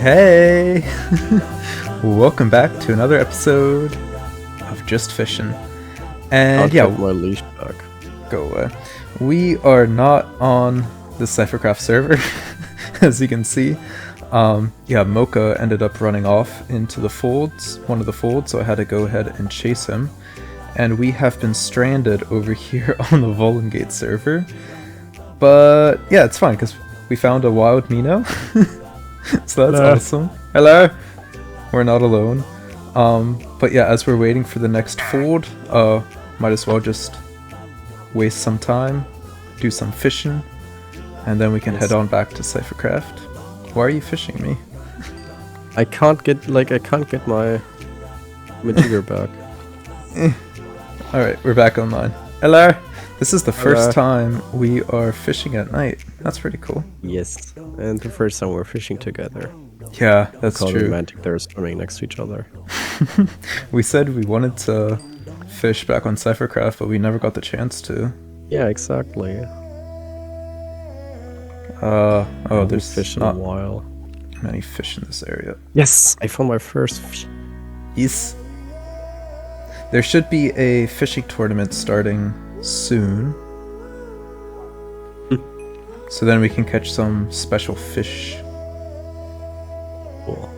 Hey, welcome back to another episode of Just Fishin'. And I'll get my leash back. Go away. We are not on the Cyphercraft server, as you can see. Mocha ended up running off into the folds, one of the folds, so I had to go ahead and chase him. And we have been stranded over here on the Vulengate server. But yeah, it's fine, because we found a wild Mino. So that's awesome. Hello! We're not alone. But yeah, as we're waiting for the next fold, might as well just waste some time, do some fishing, and then we can head on back to Cyphercraft. Why are you fishing me? I can't get my material back. Alright, we're back online. Hello! This is the first time we are fishing at night. That's pretty cool. Yes, and the first time we're fishing together. Yeah, that's true. Romantic, they're swimming next to each other. We said we wanted to fish back on Cyphercraft, but we never got the chance to. Yeah, exactly. There's fish in not a while. Many fish in this area. Yes, I found my first fish. Yes. There should be a fishing tournament starting soon. So then we can catch some special fish. Cool.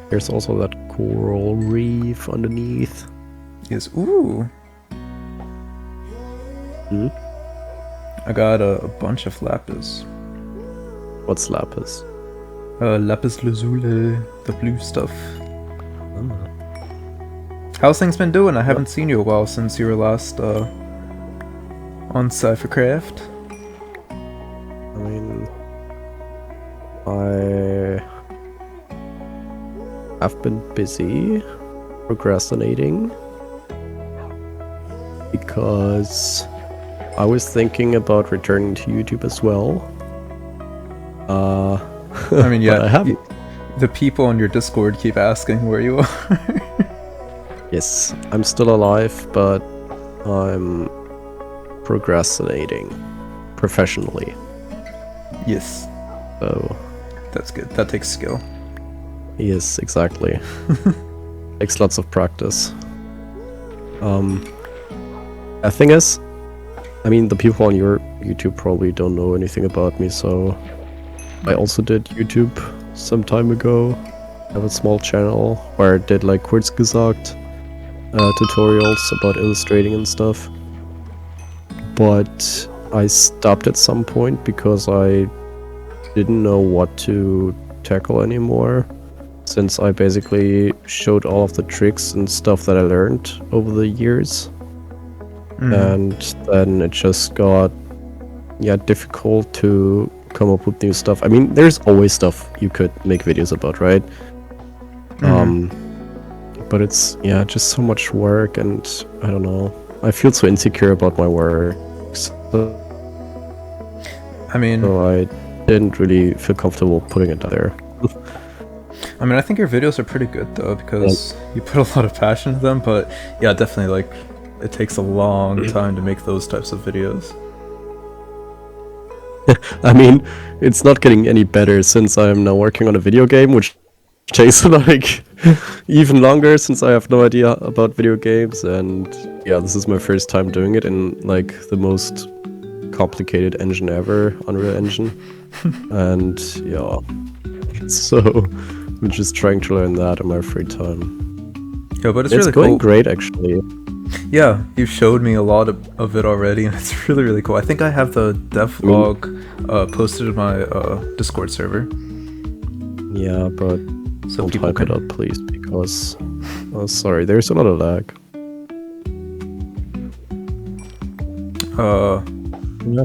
There's also that coral reef underneath. Yes. Ooh. Hmm? I got a bunch of lapis. What's lapis? Lapis lazuli, the blue stuff. Oh. How's things been doing? I haven't seen you a while since you were last on Cyphercraft. I mean, I've been busy procrastinating because I was thinking about returning to YouTube as well. I mean, yeah, I haven't. The people on your Discord keep asking where you are. Yes, I'm still alive, but I'm procrastinating professionally. Yes. So that's good. That takes skill. Yes, exactly. Takes lots of practice. The thing is, I mean, the people on your YouTube probably don't know anything about me, so I also did YouTube some time ago. I have a small channel where I did like Kurzgesagt tutorials about illustrating and stuff. But I stopped at some point because I didn't know what to tackle anymore, since I basically showed all of the tricks and stuff that I learned over the years. And then it just got difficult to come up with new stuff. I mean, there's always stuff you could make videos about, right? But it's just so much work, and I don't know, I feel so insecure about my work. So I didn't really feel comfortable putting it out there. I mean, I think your videos are pretty good though, because you put a lot of passion into them, but yeah, definitely, like, it takes a long time to make those types of videos. I mean, it's not getting any better since I'm now working on a video game, which takes like even longer since I have no idea about video games, and yeah, this is my first time doing it in like the most complicated engine ever, Unreal Engine. And yeah, so I'm just trying to learn that in my free time. Yeah, but it's really going cool. Great, actually. Yeah, you've showed me a lot of it already, and it's really, really cool. I think I have the devlog posted in my Discord server. Yeah, but so don't people type it up, please, because sorry, there's a lot of lag. Yeah.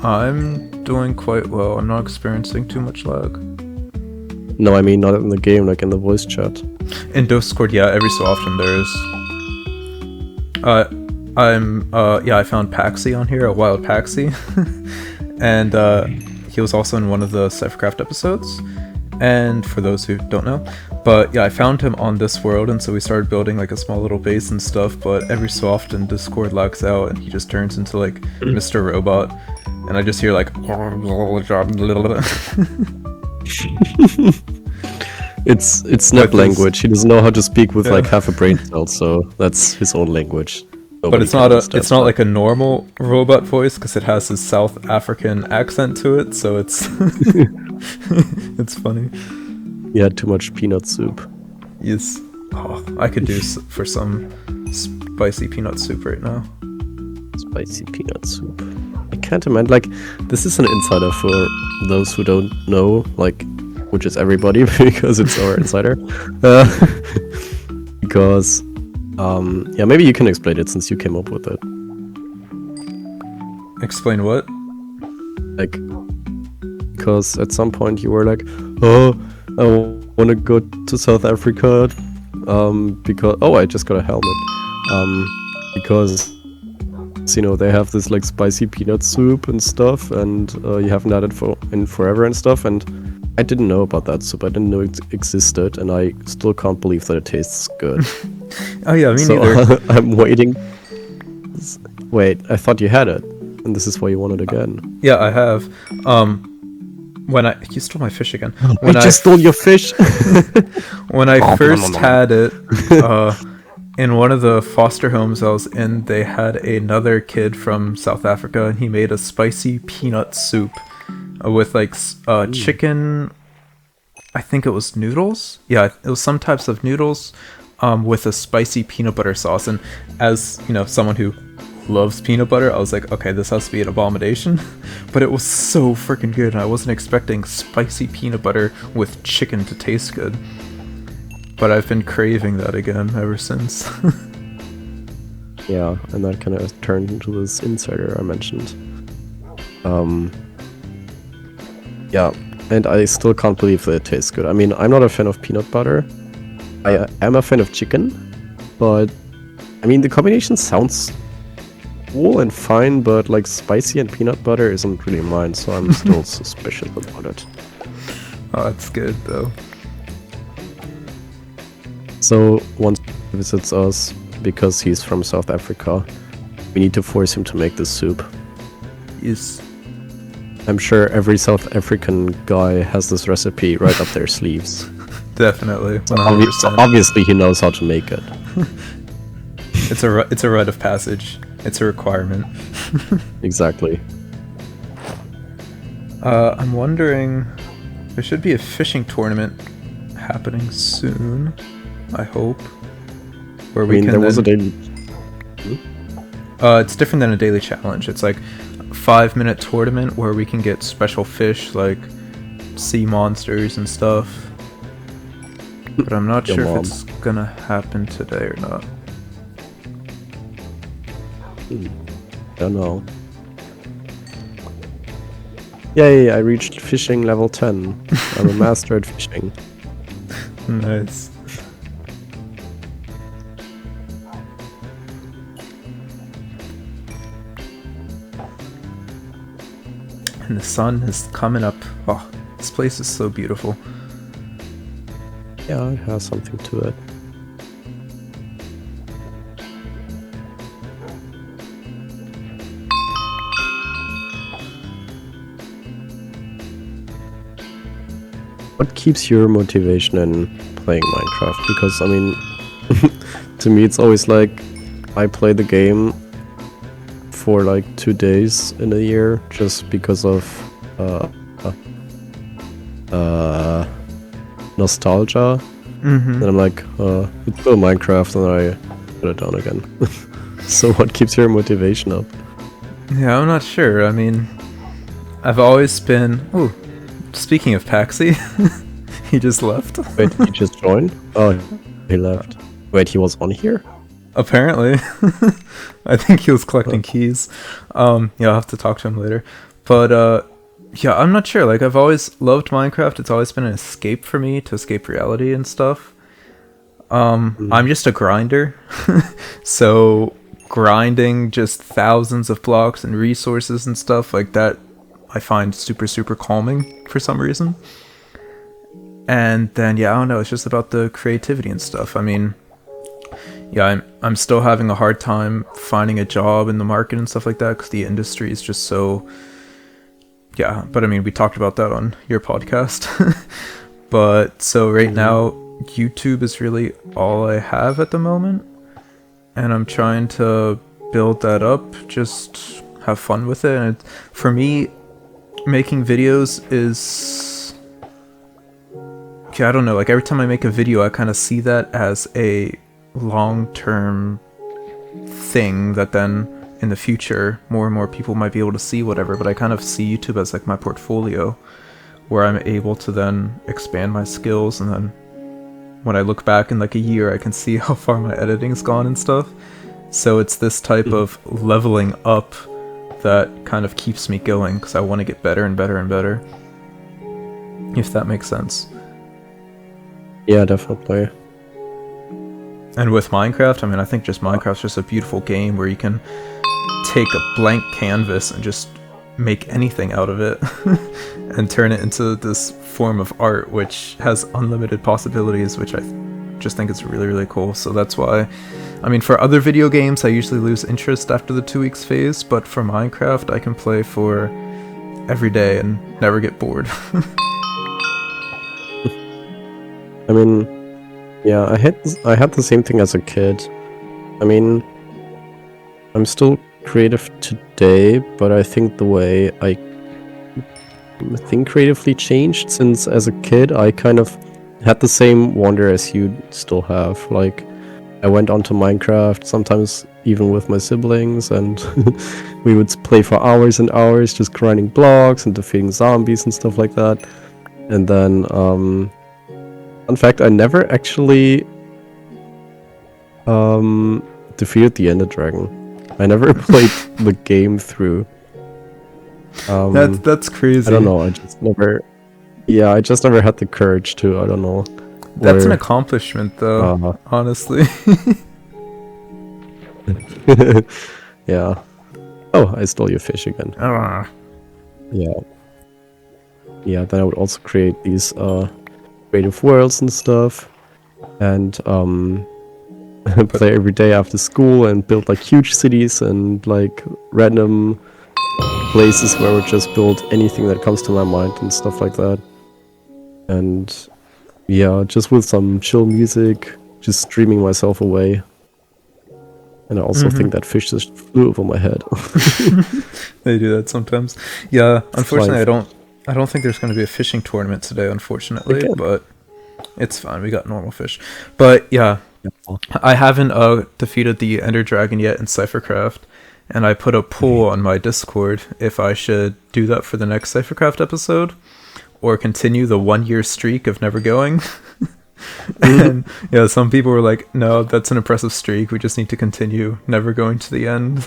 I'm doing quite well. I'm not experiencing too much lag. No, I mean not in the game, like in the voice chat. In Discord, yeah, every so often there is. I found Paxi on here, a wild Paxi. And he was also in one of the Cyphercraft episodes. And for those who don't know, but yeah, I found him on this world, and so we started building like a small little base and stuff, but every so often Discord lags out and he just turns into like Mr. Robot, and I just hear like It's not language. He doesn't know how to speak with like half a brain cell, so that's his own language. But it's not like a normal robot voice, because it has his South African accent to it, so it's it's funny. You had too much peanut soup. Yes. Oh, I could do for some spicy peanut soup right now. Spicy peanut soup. I can't imagine, like, this is an insider for those who don't know, like, which is everybody, because it's our insider. Because, yeah, maybe you can explain it since you came up with it. Explain what? Like, because at some point you were like, oh, I want to go to South Africa, because, oh, I just got a helmet, because, you know, they have this like spicy peanut soup and stuff, and you haven't had it in forever and stuff, and I didn't know about that soup. I didn't know it existed, and I still can't believe that it tastes good. Oh yeah, me so, neither. I'm waiting. Wait, I thought you had it, and this is why you want it again. Yeah, I have. You stole my fish again. I just stole your fish. When I first had it, in one of the foster homes I was in, they had another kid from South Africa, and he made a spicy peanut soup with like chicken. I think it was noodles. Yeah, it was some types of noodles with a spicy peanut butter sauce. And as you know, someone who loves peanut butter, I was like, okay, this has to be an abomination. But it was so freaking good, and I wasn't expecting spicy peanut butter with chicken to taste good. But I've been craving that again ever since. Yeah, and that kind of turned into this insider I mentioned. Yeah, and I still can't believe that it tastes good. I mean, I'm not a fan of peanut butter. I am a fan of chicken, but I mean, the combination sounds cool and fine, but like spicy and peanut butter isn't really mine, so I'm still suspicious about it. Oh, that's good though. So once he visits us, because he's from South Africa, we need to force him to make this soup. Yes. I'm sure every South African guy has this recipe right up their sleeves. Definitely, 100%. Obviously he knows how to make it. It's a rite of passage. It's a requirement. Exactly. I'm wondering, there should be a fishing tournament happening soon, I hope. Where we can there was a daily... It's different than a daily challenge. It's like a 5-minute tournament where we can get special fish like sea monsters and stuff. But I'm not sure if it's gonna happen today or not. Don't know. Yay, I reached fishing level 10. I'm a master at fishing. Nice. And the sun is coming up. Oh, this place is so beautiful. Yeah, it has something to it. What keeps your motivation in playing Minecraft? Because, I mean, to me it's always like, I play the game for like 2 days in a year, just because of nostalgia. Mm-hmm. Then I'm like, it's still Minecraft, and I put it down again. So what keeps your motivation up? Yeah, I'm not sure. I mean, I've always been... Ooh, speaking of Paxi, he just left. Wait, he just joined? Oh, he left. Wait, he was on here? Apparently. I think he was collecting keys. Yeah, I'll have to talk to him later. But yeah, I'm not sure. Like, I've always loved Minecraft. It's always been an escape for me to escape reality and stuff. I'm just a grinder. So grinding just thousands of blocks and resources and stuff like that, I find super, super calming for some reason. And then, yeah, I don't know, it's just about the creativity and stuff. I mean, yeah, I'm still having a hard time finding a job in the market and stuff like that because the industry is just so... Yeah, but I mean, we talked about that on your podcast. But so right now, YouTube is really all I have at the moment. And I'm trying to build that up, just have fun with it. And for me, making videos is... Yeah, I don't know, like every time I make a video, I kind of see that as a long-term thing that then in the future more and more people might be able to see whatever, but I kind of see YouTube as like my portfolio where I'm able to then expand my skills, and then when I look back in like a year I can see how far my editing's gone and stuff. So it's this type of leveling up that kind of keeps me going because I want to get better and better and better, if that makes sense. Yeah, definitely. And with Minecraft, I mean, I think just Minecraft's just a beautiful game where you can take a blank canvas and just make anything out of it and turn it into this form of art which has unlimited possibilities, which I just think is really, really cool. So that's why, I mean, for other video games, I usually lose interest after the 2 weeks phase, but for Minecraft, I can play for every day and never get bored. I mean, yeah, I had the same thing as a kid. I mean, I'm still creative today, but I think the way I think creatively changed, since as a kid I kind of had the same wonder as you still have. Like, I went onto Minecraft sometimes even with my siblings, and we would play for hours and hours just grinding blocks and defeating zombies and stuff like that. And then in fact, I never actually defeated the Ender Dragon. I never played the game through. That's crazy. I don't know. I just never had the courage to. I don't know. That's an accomplishment, though. Honestly. Yeah. Oh, I stole your fish again. Yeah. Yeah. Then I would also create these creative worlds and stuff, and play every day after school and build like huge cities and like random places where I would just build anything that comes to my mind and stuff like that. And yeah, just with some chill music, just streaming myself away. And I also think that fish just flew over my head. They do that sometimes. Yeah, unfortunately, I don't think there's going to be a fishing tournament today, unfortunately, but it's fine. We got normal fish. But yeah, I haven't defeated the Ender Dragon yet in Cyphercraft, and I put a poll on my Discord if I should do that for the next Cyphercraft episode or continue the 1 year streak of never going. And yeah, some people were like, no, that's an impressive streak. We just need to continue never going to the end.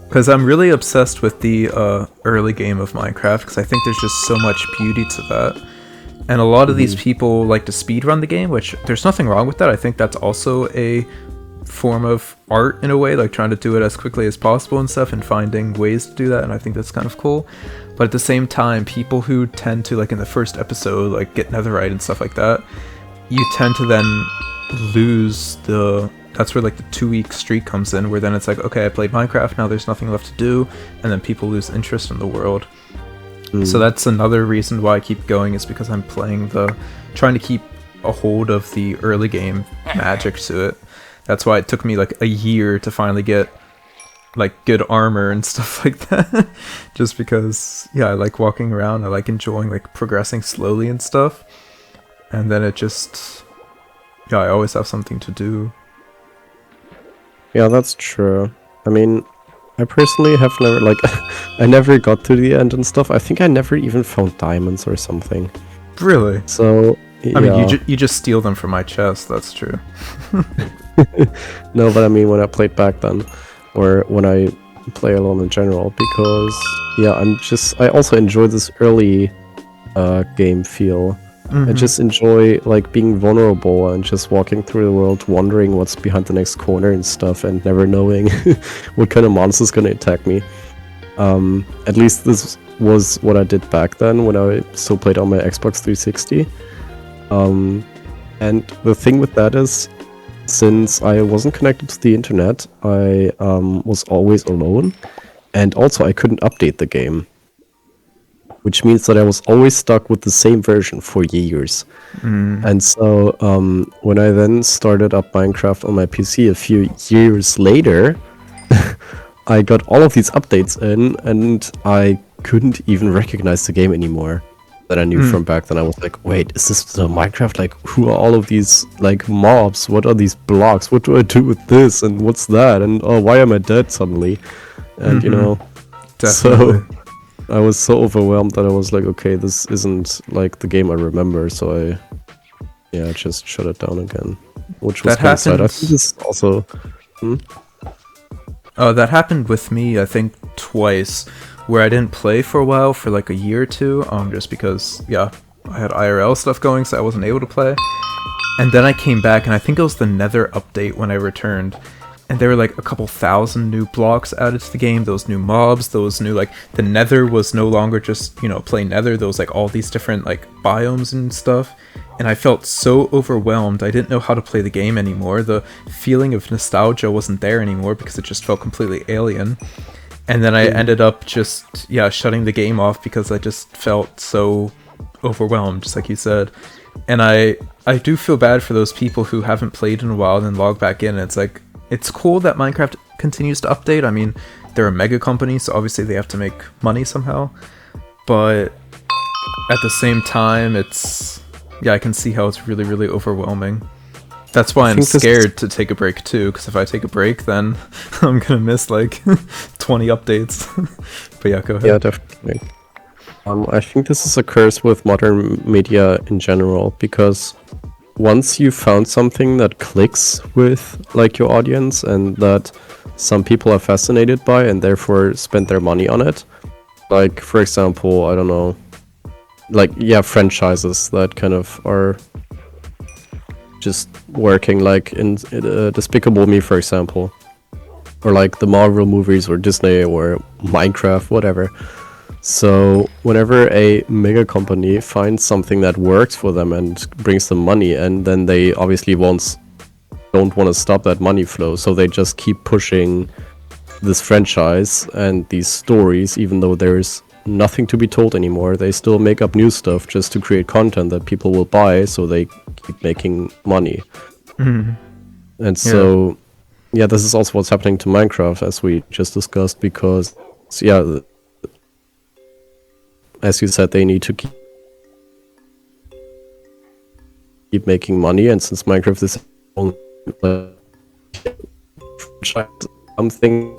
Because I'm really obsessed with the early game of Minecraft, because I think there's just so much beauty to that. And a lot of these people like to speedrun the game, which there's nothing wrong with that. I think that's also a form of art in a way, like trying to do it as quickly as possible and stuff and finding ways to do that, and I think that's kind of cool. But at the same time, people who tend to, like in the first episode, like get netherite and stuff like that, you tend to then lose the... That's where like the 2 week streak comes in, where then it's like, okay, I played Minecraft, now there's nothing left to do, and then people lose interest in the world. So that's another reason why I keep going, is because I'm trying to keep a hold of the early game magic to it. That's why it took me like a year to finally get like good armor and stuff like that. Just because, yeah, I like walking around, I like enjoying like progressing slowly and stuff. And then it just, yeah, I always have something to do. Yeah, that's true. I mean, I personally have never, like, I never got to the end and stuff. I think I never even found diamonds or something. Really? So, yeah. I mean, you just steal them from my chest, that's true. No, but I mean, when I played back then, or when I play alone in general because yeah, I also enjoy this early game feel. I just enjoy like being vulnerable and just walking through the world, wondering what's behind the next corner and stuff, and never knowing what kind of monster's gonna attack me. At least this was what I did back then when I still played on my Xbox 360. And the thing with that is, since I wasn't connected to the internet, I was always alone, and also I couldn't update the game. Which means that I was always stuck with the same version for years. And so when I then started up Minecraft on my PC a few years later, I got all of these updates in, and I couldn't even recognize the game anymore that I knew from back then. I was like, wait, is this the Minecraft? Like, who are all of these, like, mobs? What are these blocks? What do I do with this? And what's that? And, oh, why am I dead suddenly? And, you know, Definitely. so I was so overwhelmed that I was like, okay, this isn't, like, the game I remember, so I just shut it down again. Which was kind of sad. I think this is also... Oh, that happened with me, I think, twice, where I didn't play for a while, for like a year or two, just because, yeah, I had IRL stuff going, so I wasn't able to play. And then I came back, and I think it was the Nether update when I returned, and there were like a couple thousand new blocks added to the game, those new mobs, those new, like, the Nether was no longer just, you know, plain Nether, there was like all these different, like, biomes and stuff. And I felt so overwhelmed, I didn't know how to play the game anymore. The feeling of nostalgia wasn't there anymore because it just felt completely alien. And then I ended up just, yeah, shutting the game off because I just felt so overwhelmed, just like you said. And I do feel bad for those people who haven't played in a while and then log back in. It's like, it's cool that Minecraft continues to update. I mean, they're a mega company, so obviously they have to make money somehow. But at the same time, it's... yeah, I can see how it's really, really overwhelming. That's why I'm scared to take a break too, because if I take a break, then I'm gonna miss like 20 updates. But yeah, go ahead. Yeah, definitely. I think this is a curse with modern media in general, because once you found something that clicks with like your audience and that some people are fascinated by and therefore spend their money on it, like for example, I don't know, like, yeah, franchises that kind of are just working, like in Despicable Me, for example, or like the Marvel movies or Disney or Minecraft, whatever. So whenever a mega company finds something that works for them and brings them money, and then they obviously don't want to stop that money flow, so they just keep pushing this franchise and these stories, even though there's nothing to be told anymore. They still make up new stuff just to create content that people will buy, so they keep making money. And so yeah, this is also what's happening to Minecraft, as we just discussed, because yeah, as you said, they need to keep making money, and since Minecraft is something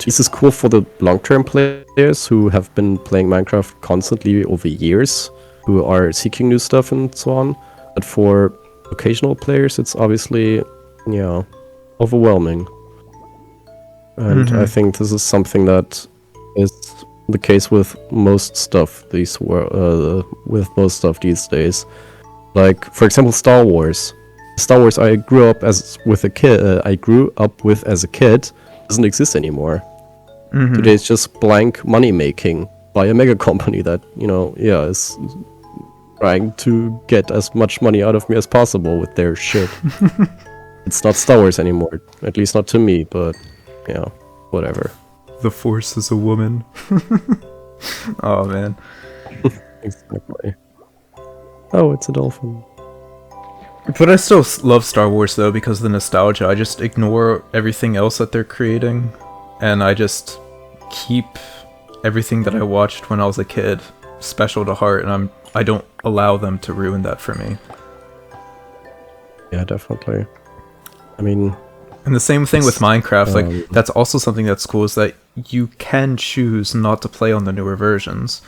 this is cool for the long-term players who have been playing Minecraft constantly over years, who are seeking new stuff and so on. But for occasional players, it's obviously, yeah, overwhelming. And I think this is something that is the case with most stuff these days. Like, for example, Star Wars. Star Wars I grew up with as a kid doesn't exist anymore. Today it's just blank money making by a mega company that, you know, yeah, is trying to get as much money out of me as possible with their shit. It's not Star Wars anymore, at least not to me, but yeah, whatever. The Force is a woman. Oh man. Exactly. Oh, it's a dolphin. But I still love Star Wars though, because of the nostalgia. I just ignore everything else that they're creating, and I just keep everything that I watched when I was a kid special to heart, and I don't allow them to ruin that for me. Yeah, definitely. I mean, and the same thing with Minecraft, like, that's also something that's cool, is that you can choose not to play on the newer versions.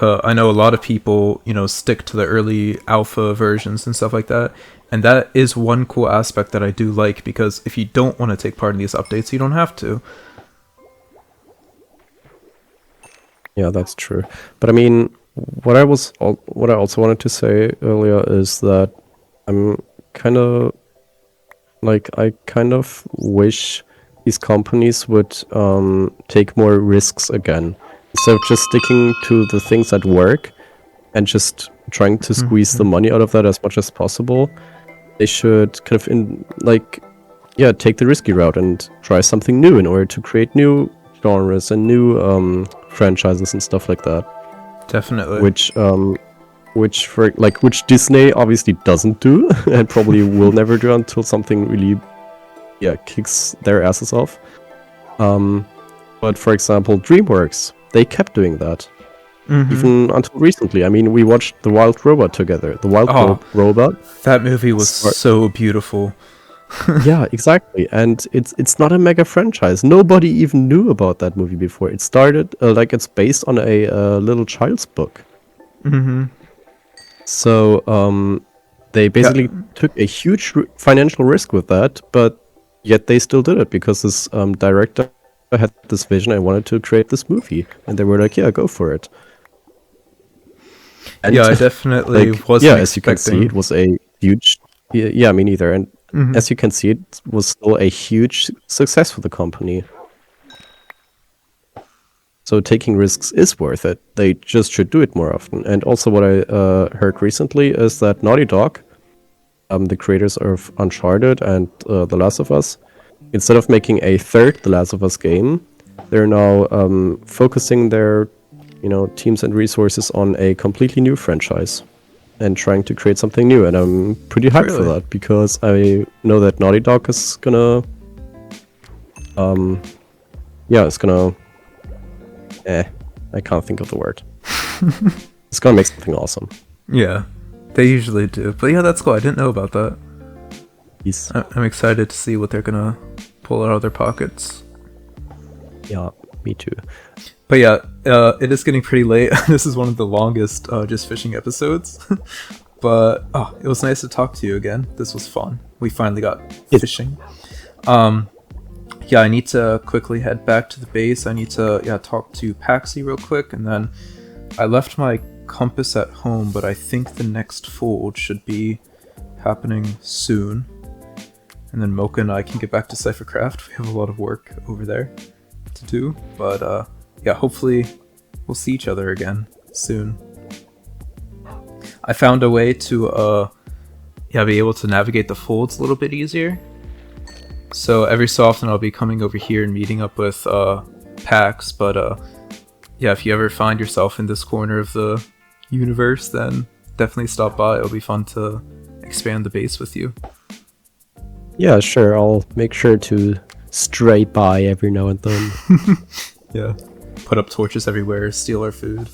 I know a lot of people, you know, stick to the early alpha versions and stuff like that, and that is one cool aspect that I do like, because if you don't want to take part in these updates, you don't have to. Yeah, that's true. But I mean, what I also wanted to say earlier is that I'm kind of I kind of wish these companies would take more risks again, instead of just sticking to the things that work and just trying to squeeze the money out of that as much as possible. They should kind of take the risky route and try something new in order to create new genres and new franchises and stuff like that. Definitely. Which Disney obviously doesn't do and probably will never do until something really kicks their asses off. But for example, DreamWorks, they kept doing that. Even until recently. I mean, we watched The Wild Robot together. The Wild Robot. That movie was so beautiful. Yeah, exactly. And it's not a mega franchise. Nobody even knew about that movie before. It started it's based on a little child's book. So they basically took a huge financial risk with that, but yet they still did it because this director had this vision and wanted to create this movie, and they were like, "Yeah, go for it." And I definitely wasn't as you can see, it was a huge. Yeah, me neither. And as you can see, it was still a huge success for the company. So taking risks is worth it. They just should do it more often. And also what I heard recently is that Naughty Dog, the creators of Uncharted and The Last of Us, instead of making a third The Last of Us game, they're now focusing their teams and resources on a completely new franchise and trying to create something new. And I'm pretty hyped for that because I know that Naughty Dog is gonna I can't think of the word. It's gonna make something awesome. Yeah, they usually do. But yeah, that's cool. I didn't know about that. Yes. I'm excited to see what they're gonna pull out of their pockets. Yeah, me too. But yeah, it is getting pretty late. This is one of the longest Just Fishing episodes. But it was nice to talk to you again. This was fun. We finally got fishing. Yeah, I need to quickly head back to the base. I need to talk to Paxi real quick, and then I left my compass at home, but I think the next fold should be happening soon. And then Mocha and I can get back to Cyphercraft. We have a lot of work over there to do, but hopefully we'll see each other again soon. I found a way to be able to navigate the folds a little bit easier. So every so often I'll be coming over here and meeting up with Pax, but if you ever find yourself in this corner of the universe, then definitely stop by. It'll be fun to expand the base with you. Yeah, sure. I'll make sure to stray by every now and then. Yeah. Put up torches everywhere, steal our food.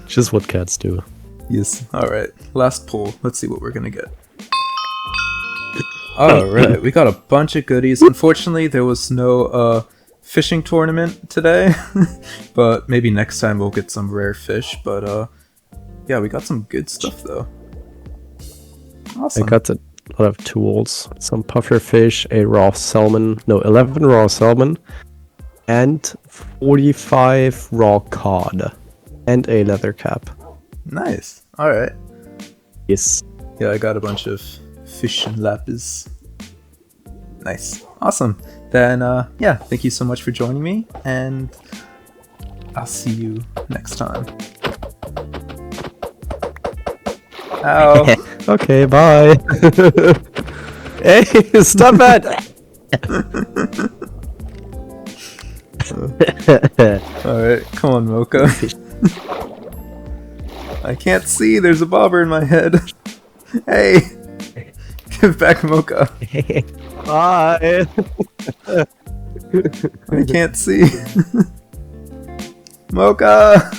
Just what cats do. Yes. Alright. Last pull. Let's see what we're gonna get. Alright, we got a bunch of goodies. Unfortunately, there was no fishing tournament today. But maybe next time we'll get some rare fish. But we got some good stuff though. Awesome. I got a lot of tools. Some pufferfish, a raw salmon. No, 11 raw salmon. And 45 raw cod. And a leather cap. Nice. Alright. Yes. Yeah, I got a bunch of fish and lapis. Nice. Awesome. Then, thank you so much for joining me, and I'll see you next time. Ow. Okay, bye. Hey, stop it! Alright, come on, Mocha. I can't see, there's a bobber in my head. Hey! Give back Mocha. Bye! I can't see. Mocha!